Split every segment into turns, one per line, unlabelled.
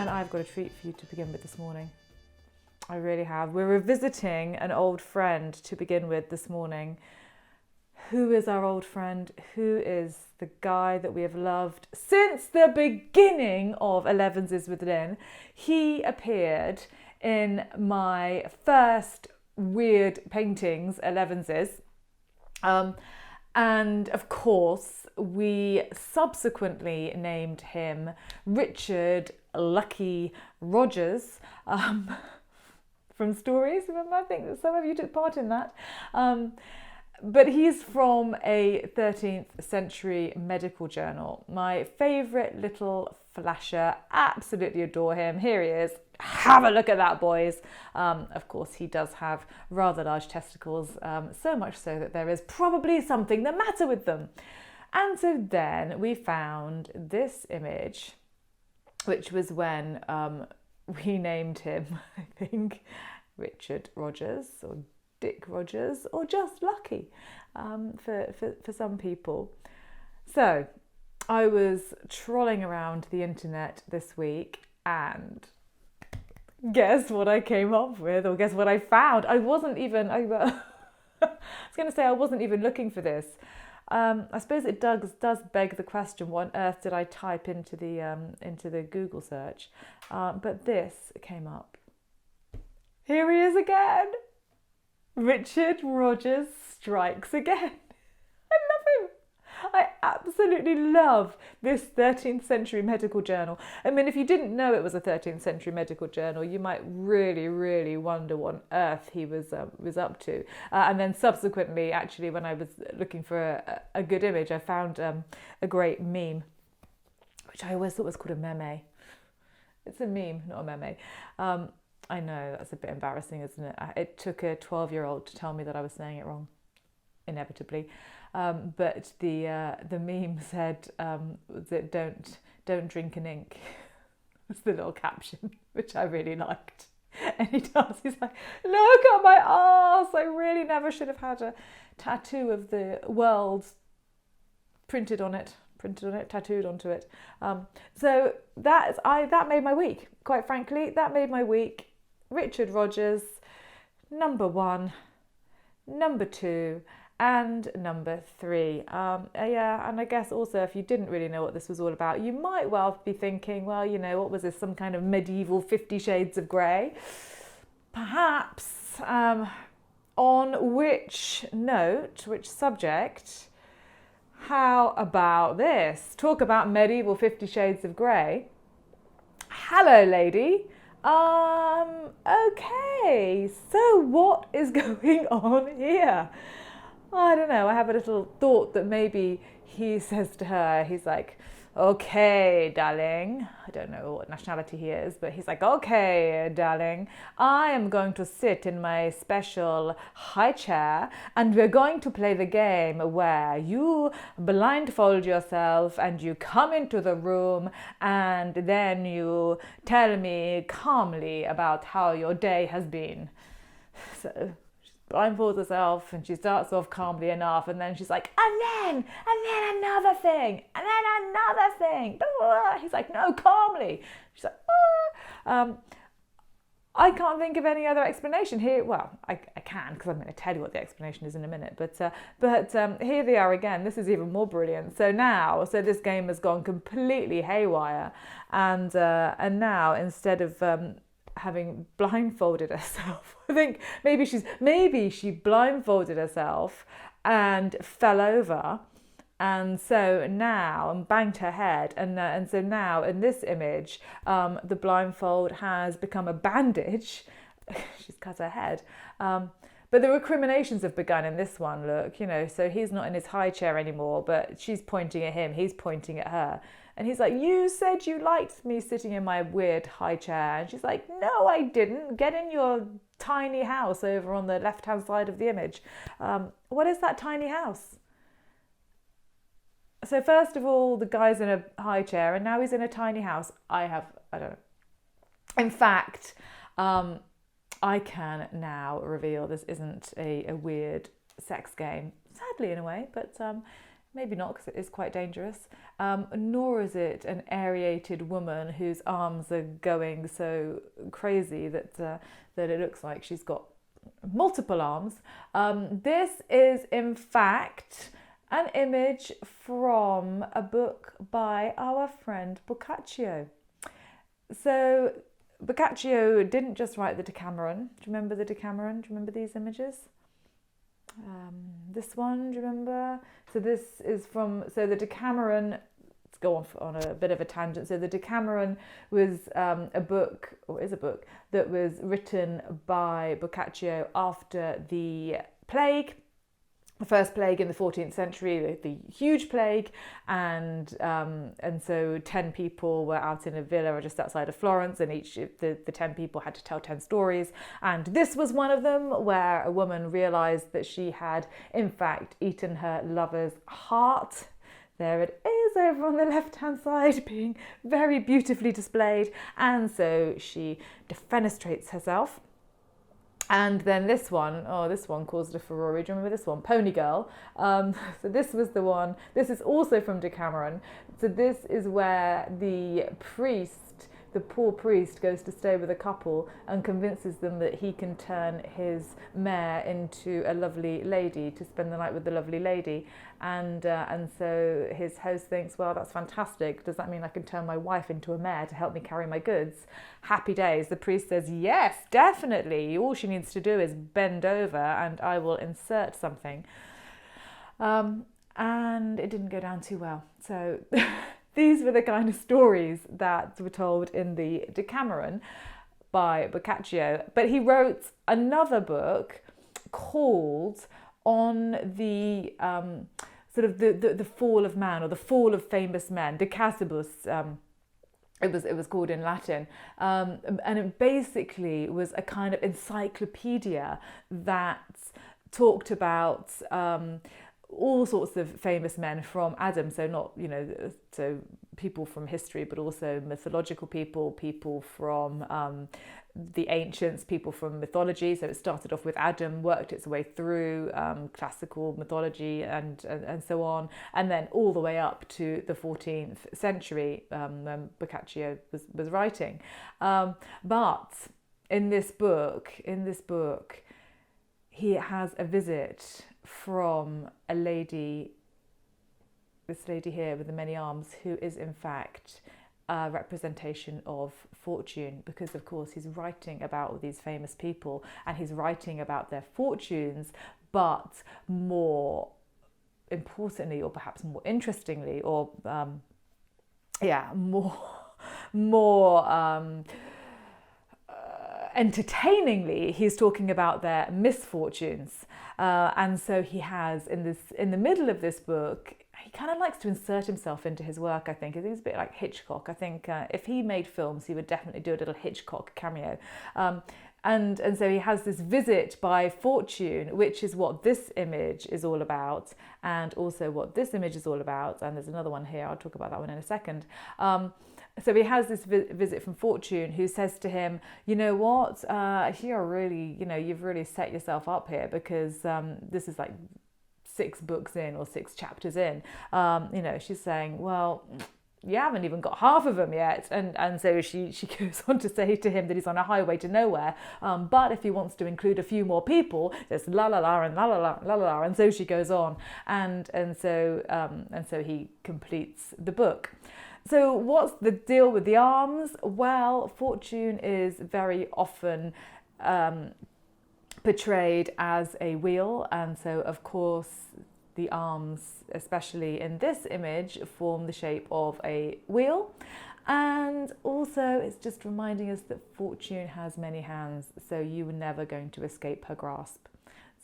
And I've got a treat for you to begin with this morning. I really have. We're revisiting an old friend to begin with this morning. Who is our old friend? Who is the guy that we have loved since the beginning of Elevenses with Lynne? He appeared in my first weird paintings, Elevenses. And of course, we subsequently named him Richard Lucky Rogers from Stories. Remember, I think that some of you took part in that. But he's from a 13th century medical journal. My favourite little flasher, absolutely adore him. Here he is. Have a look at that, boys. Of course, he does have rather large testicles, so much so that there is probably something the matter with them. And so then we found this image, which was when we named him, I think, Richard Rogers or Dick Rogers, or just Lucky for some people. So I was trolling around the internet this week, and guess what I came up with, or guess what I found? I was going to say I wasn't even looking for this. I suppose it does beg the question: what on earth did I type into the Google search? But this came up. Here he is again. Richard Rogers strikes again. I love him. I absolutely love this 13th century medical journal. I mean, if you didn't know it was a 13th century medical journal, you might really, really wonder what on earth he was up to. And then subsequently, actually, when I was looking for a good image, I found a great meme, which I always thought was called a meme. It's a meme, not a meme. I know, that's a bit embarrassing, isn't it? It took a 12-year-old to tell me that I was saying it wrong, inevitably. But the meme said that don't drink an ink. That's the little caption, which I really liked. And he's like, look at my arse. I really never should have had a tattoo of the world tattooed onto it. So that made my week. Quite frankly, that made my week. Richard Rogers, number 1, number 2, and number 3. Yeah, and I guess also if you didn't really know what this was all about, you might well be thinking, well, you know, what was this, some kind of medieval 50 Shades of Grey? Perhaps. On which note, which subject, how about this? Talk about medieval 50 Shades of Grey. Hello, lady. Okay, so what is going on here? I don't know, I have a little thought that maybe he says to her, he's like, okay, darling. I don't know what nationality he is, but he's like, okay, darling, I am going to sit in my special high chair and we're going to play the game where you blindfold yourself and you come into the room and then you tell me calmly about how your day has been. So blindfolds herself and she starts off calmly enough, and then she's like, and then another thing, and then another thing. He's like, no, calmly. She's like, I can't think of any other explanation here. Well, I can, because I'm going to tell you what the explanation is in a minute. But here they are again. This is even more brilliant. So this game has gone completely haywire, and now instead of having blindfolded herself, I think maybe she blindfolded herself and fell over, and so now and banged her head, and so now in this image the blindfold has become a bandage. She's cut her head, but the recriminations have begun in this one. Look, you know, so he's not in his high chair anymore, but she's pointing at him, he's pointing at her. And he's like, you said you liked me sitting in my weird high chair. And she's like, no, I didn't. Get in your tiny house over on the left-hand side of the image. What is that tiny house? So first of all, the guy's in a high chair and now he's in a tiny house. I don't know. In fact, I can now reveal this isn't a weird sex game. Sadly, in a way, but maybe not because it is quite dangerous, nor is it an aerated woman whose arms are going so crazy that it looks like she's got multiple arms. This is in fact an image from a book by our friend Boccaccio. So Boccaccio didn't just write the Decameron. Do you remember the Decameron? Do you remember these images? This one, do you remember? So this is from, so the Decameron, let's go on a bit of a tangent. So the Decameron was a book, or is a book, that was written by Boccaccio after the plague, the first plague in the 14th century, the huge plague, and so 10 people were out in a villa just outside of Florence, and each the 10 people had to tell 10 stories, and this was one of them, where a woman realised that she had in fact eaten her lover's heart. There it is over on the left-hand side, being very beautifully displayed, and so she defenestrates herself. And then this one caused a furore. Do you remember this one? Pony Girl. So this was the one. This is also from Decameron. So this is where the poor priest, goes to stay with a couple and convinces them that he can turn his mare into a lovely lady to spend the night with the lovely lady. And so his host thinks, well, that's fantastic. Does that mean I can turn my wife into a mare to help me carry my goods? Happy days. The priest says, yes, definitely. All she needs to do is bend over and I will insert something. And it didn't go down too well. So these were the kind of stories that were told in the Decameron by Boccaccio. But he wrote another book called On the sort of the fall of man, or the fall of famous men, De Casibus. It was called in Latin, and it basically was a kind of encyclopedia that talked about all sorts of famous men from Adam, so not, so people from history, but also mythological people from the ancients, people from mythology. So it started off with Adam, worked its way through classical mythology and so on, and then all the way up to the 14th century when Boccaccio was writing. But in this book, he has a visit from a lady, this lady here with the many arms, who is in fact a representation of fortune, because of course he's writing about all these famous people and he's writing about their fortunes, but more importantly, or perhaps more interestingly, or more entertainingly, he's talking about their misfortunes. And so he has in the middle of this book, he kind of likes to insert himself into his work, I think. I think it's a bit like Hitchcock. I think if he made films, he would definitely do a little Hitchcock cameo. And so he has this visit by fortune, which is what this image is all about, and also what this image is all about. And there's another one here, I'll talk about that one in a second. So he has this visit from fortune, who says to him, you know what, you're really, you've really set yourself up here, because this is like 6 books in, or 6 chapters in. She's saying, well, you haven't even got half of them yet. And so she goes on to say to him that he's on a highway to nowhere. But if he wants to include a few more people, there's la la la and la la la la la. And so she goes on. And so he completes the book. So what's the deal with the arms? Well, fortune is very often portrayed as a wheel, and so of course the arms, especially in this image, form the shape of a wheel. And also it's just reminding us that fortune has many hands, so you were never going to escape her grasp.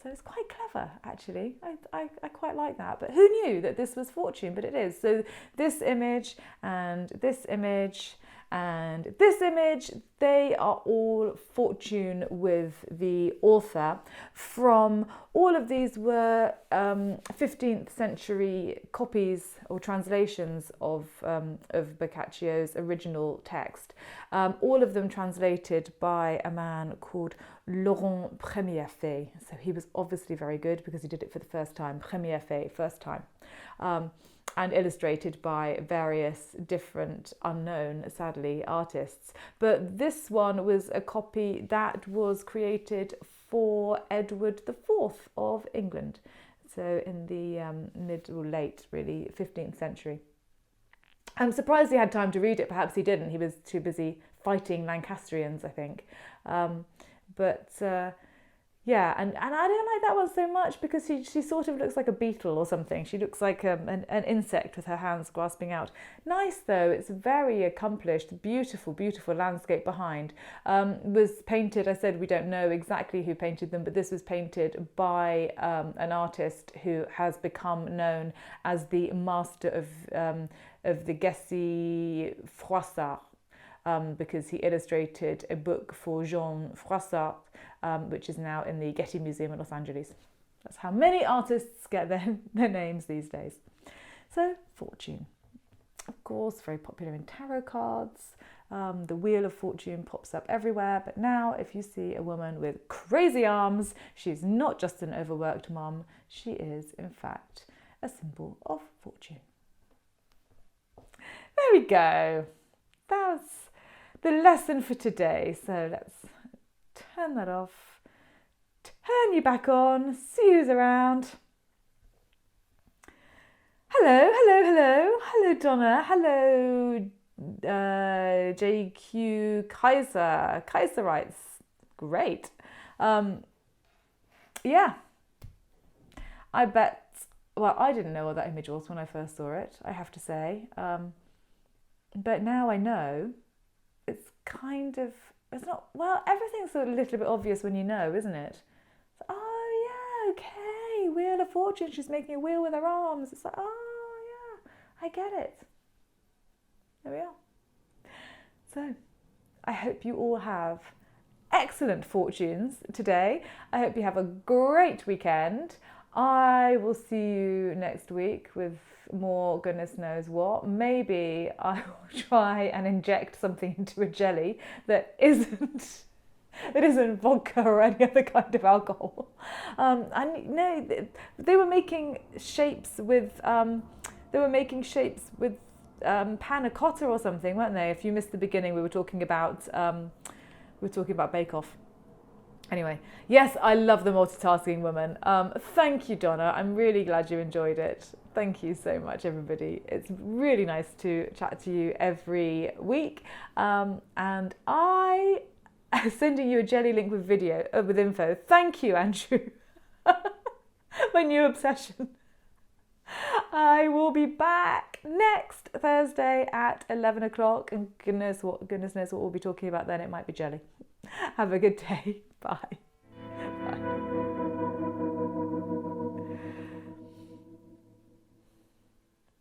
So it's quite clever, actually. I quite like that. But who knew that this was fortune? But it is. So this image and this image And this image, they are all fortune with the author. From all of these were 15th century copies or translations of Boccaccio's original text. All of them translated by a man called Laurent Premierfait. So he was obviously very good because he did it for the first time. Premierfait, first time. And illustrated by various different unknown, sadly, artists. But this one was a copy that was created for Edward IV of England. So in the mid or late, really, 15th century. I'm surprised he had time to read it. Perhaps he didn't. He was too busy fighting Lancastrians, I think. Yeah, and I don't like that one so much because she sort of looks like a beetle or something. She looks like an insect with her hands grasping out. Nice though, it's very accomplished, beautiful, beautiful landscape behind. Was painted, I said we don't know exactly who painted them, but this was painted by an artist who has become known as the master of the Gessi Froissart. Because he illustrated a book for Jean Froissart, which is now in the Getty Museum in Los Angeles. That's how many artists get their names these days. So, fortune. Of course, very popular in tarot cards. The Wheel of Fortune pops up everywhere. But now, if you see a woman with crazy arms, she's not just an overworked mum. She is, in fact, a symbol of fortune. There we go. That's the lesson for today. So let's turn that off, turn you back on, see who's around. Hello, Donna. Hello, JQ Kaiser writes, great. Yeah, I bet, well, I didn't know what that image was when I first saw it, I have to say. But now I know. It's kind of, it's not, well, everything's a little bit obvious when you know, isn't it? So, oh yeah, okay, Wheel of Fortune, she's making a wheel with her arms. It's like, oh yeah, I get it. There we are. So, I hope you all have excellent fortunes today. I hope you have a great weekend. I will see you next week with more goodness knows what. Maybe I will try and inject something into a jelly that isn't vodka or any other kind of alcohol. And no, they were making shapes with panna cotta or something, weren't they? If you missed the beginning, we were talking about Bake Off. Anyway, yes, I love the multitasking woman. Thank you, Donna. I'm really glad you enjoyed it. Thank you so much, everybody. It's really nice to chat to you every week. And I am sending you a jelly link with video, with info. Thank you, Andrew. My new obsession. I will be back next Thursday at 11 o'clock. And goodness knows what we'll be talking about then. It might be jelly. Have a good day. Bye.